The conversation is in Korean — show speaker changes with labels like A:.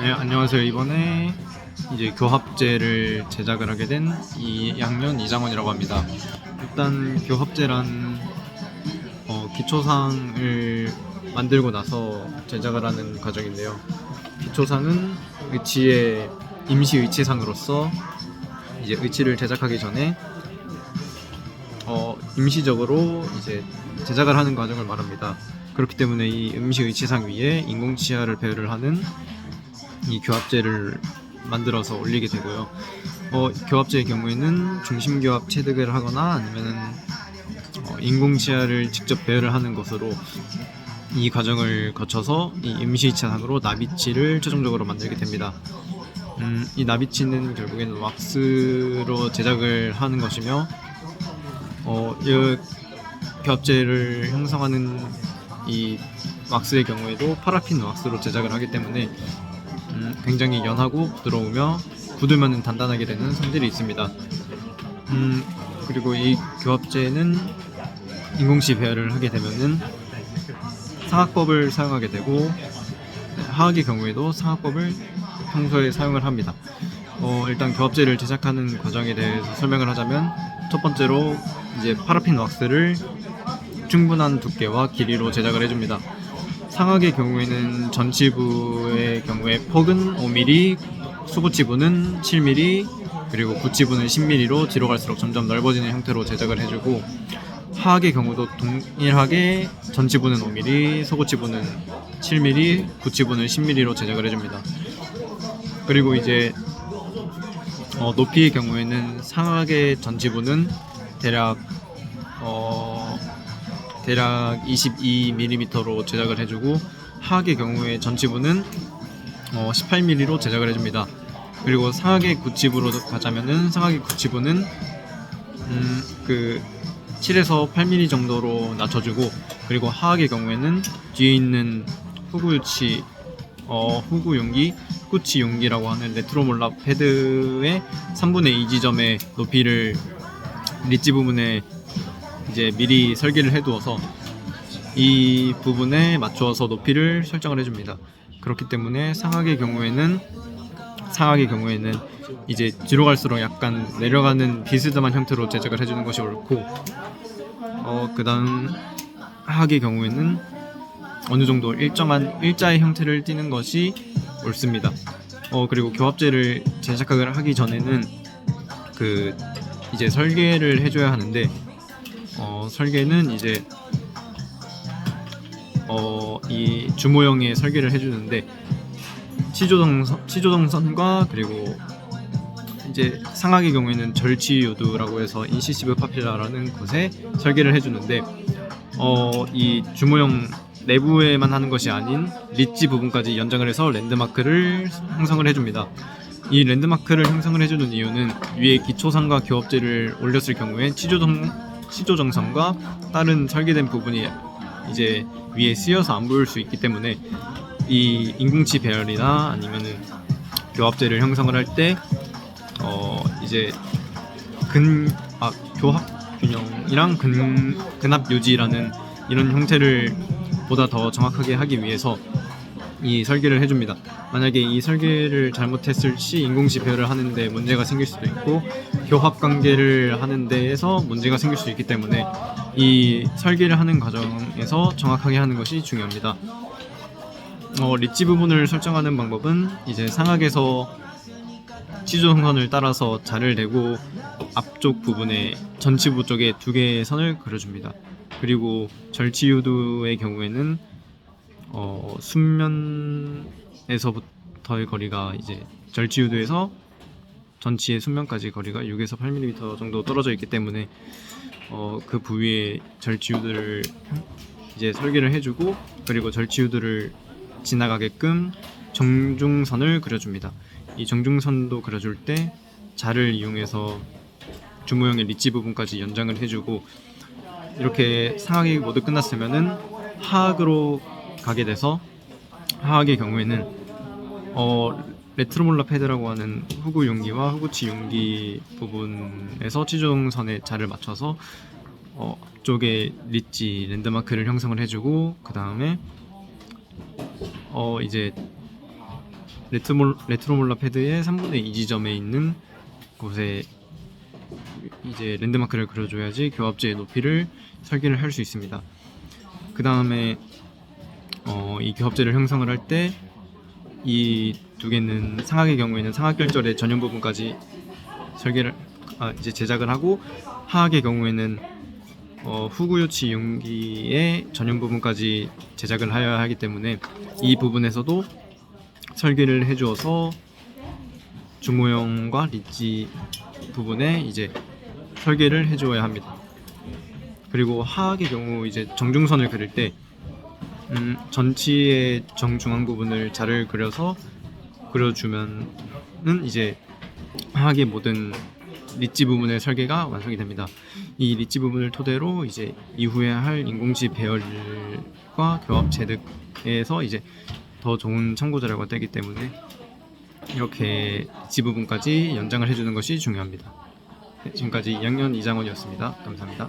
A: 네, 안녕하세요. 이번에 이제 교합제를 제작을 하게 된 2학년 이장원이라고 합니다. 일단 교합제란 기초상을 만들고 나서 제작을 하는 과정인데요. 기초상은 의치의 임시 의치상으로서 이제 의치를 제작하기 전에 임시적으로 이제 제작을 하는 과정을 말합니다. 그렇기 때문에 이 임시 의치상 위에 인공치아를 배열을 하는 이 교합제를 만들어서 올리게 되고요. 교합제의 경우에는 중심교합 체득을 하거나 아니면은 인공치아를 직접 배열을 하는 것으로 이 과정을 거쳐서 이 임시치상으로 나비치를 최종적으로 만들게 됩니다. 이 나비치는 결국에는 왁스로 제작을 하는 것이며 이 교합제를 형성하는 이 왁스의 경우에도 파라핀 왁스로 제작을 하기 때문에 굉장히 연하고 부드러우며 굳으면 단단하게 되는 성질이 있습니다. 그리고 이 교합제는 인공치 배열을 하게 되면은 상학법을 사용하게 되고 화학의 경우에도 상학법을 평소에 사용을 합니다. 일단 교합제를 제작하는 과정에 대해서 설명을 하자면 첫 번째로 이제 파라핀 왁스를 충분한 두께와 길이로 제작을 해줍니다. 상학의 경우에는 전치부의 경우에 폭은 5mm, 수구치부는 7mm, 그리고 구치부는 10mm로 뒤로 갈수록 점점 넓어지는 형태로 제작을 해주고, 하학의 경우도 동일하게 전치부는 5mm, 소구치부는 7mm, 구치부는 10mm로 제작을 해줍니다. 그리고 이제 높이의 경우에는 상학의 전치부는 대략 22mm로 제작을 해주고, 하학의 경우에 전치부는 18mm로 제작을 해줍니다. 그리고 상학의 구치부로 가자면은 상학의 구치부는 7에서 8mm 정도로 낮춰주고, 그리고 하학의 경우에는 뒤에 있는 후구유치, 후구 용기, 후구치 용기라고 하는 레트로몰라 패드의 3분의 2 지점의 높이를 리치 부분에 이제 미리 설계를 해두어서 이 부분에 맞추어서 높이를 설정을 해줍니다. 그렇기 때문에 상학의 경우에는 이제 뒤로 갈수록 약간 내려가는 비스듬한 형태로 제작을 해주는 것이 옳고, 그 다음 하학의 경우에는 어느 정도 일정한 일자의 형태를 띠는 것이 옳습니다. 그리고 교합제를 제작을 하기 전에는 이제 설계를 해줘야 하는데, 설계는 이제 이 주모형의 설계를 해주는데, 치조정선과 그리고 이제 상학의 경우에는 절취요두라고 해서 인시시브 파필라라는 곳에 설계를 해주는데, 이 주모형 내부에만 하는 것이 아닌 리치 부분까지 연장을 해서 랜드마크를 형성을 해줍니다. 이 랜드마크를 형성을 해주는 이유는 위에 기초상과 교합제를 올렸을 경우에 치조정선과 다른 설계된 부분이 이제 위에 쓰여서 안 보일 수 있기 때문에, 이 인공치 배열이나 아니면은 교합제를 형성을 할 때 이제 교합 균형이랑 근합 유지라는 이런 형태를 보다 더 정확하게 하기 위해서 이 설계를 해줍니다. 만약에 이 설계를 잘못했을 시 인공치 배열을 하는데 문제가 생길 수도 있고, 교합 관계를 하는 데에서 문제가 생길 수 있기 때문에 이 설계를 하는 과정에서 정확하게 하는 것이 중요합니다. 리치 부분을 설정하는 방법은 이제 상학에서 치조선을 따라서 자를 대고 앞쪽 부분에 전치부 쪽에 2개의 선을 그려줍니다. 그리고 절치유두의 경우에는 순면에서부터의 거리가 이제 절치유두에서 전치의 순면까지 거리가 6에서 8mm 정도 떨어져 있기 때문에 그 부위에 절치유두를 이제 설계를 해주고, 그리고 절치유두를 지나가게끔 정중선을 그려줍니다. 이 정중선도 그려줄 때 자를 이용해서 주모형의 리치 부분까지 연장을 해주고, 이렇게 상학이 모두 끝났으면은 하학으로 가게 돼서, 하학의 경우에는 레트로몰라 패드라고 하는 후구 용기와 후구치 용기 부분에서 치조선의 자를 맞춰서 앞쪽에 리치 랜드마크를 형성을 해주고, 그 다음에 이제 레트로몰라 패드의 3분의 2 지점에 있는 곳에 이제 랜드마크를 그려줘야지 교합제의 높이를 설계를 할 수 있습니다. 그 다음에 이 교합제를 형성을 할 때 이 두 개는 상악의 경우에는 상악결절의 전용 부분까지 이제 제작을 하고, 하악의 경우에는 후구요치 융기의 전용 부분까지 제작을 하여야 하기 때문에 이 부분에서도 설계를 해주어서 주모형과 리지 부분에 이제 설계를 해주어야 합니다. 그리고 하악의 경우 이제 정중선을 그릴 때 전치의 정중앙 부분을 자를 그려주면은 이제 하악의 모든 리지 부분의 설계가 완성이 됩니다. 이 리지 부분을 토대로 이제 이후에 할 인공지 배열과 교합 체득에서 이제 더 좋은 참고 자료가 되기 때문에 이렇게 리지 부분까지 연장을 해주는 것이 중요합니다. 네, 지금까지 2학년 이장원이었습니다. 감사합니다.